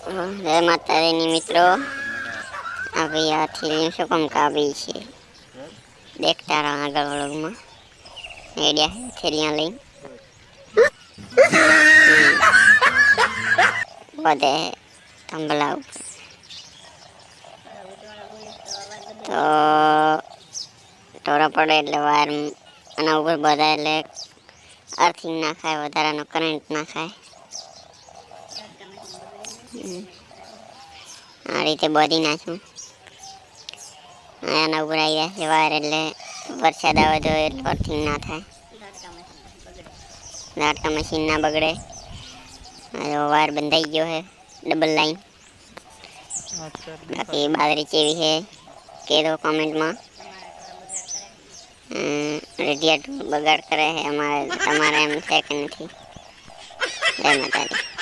જય માતાજીની મિત્રો, આ ભાઈ આ થેલી શું કામ કાપી છે? દેખતા રહો આગળ વ્લોગમાં. આઈડિયા થેલિયા લઈ બધે થંભલા ઉપર તો ટોરા પડે એટલે વાયર આના ઉપર બધા એટલે અર્થિંગ ના ખાય, વધારાનો કરંટ ના ખાય. આ રીતે બધી નાખું. આના ઉપર આવી ગયા છે વાયર એટલે વરસાદ આવે તો એટલું અર્થિંગ ના થાય, ઝાટકા મશીન ના બગડે. વાયર બંધાઈ ગયો છે ડબલ લાઈન. બાકી બાજરી ચેવી છે કહેજો કોમેન્ટમાં. રેડિયા બગાડ કરે છે અમારે, તમારે એમ છે કે નથી? જય માતાજી.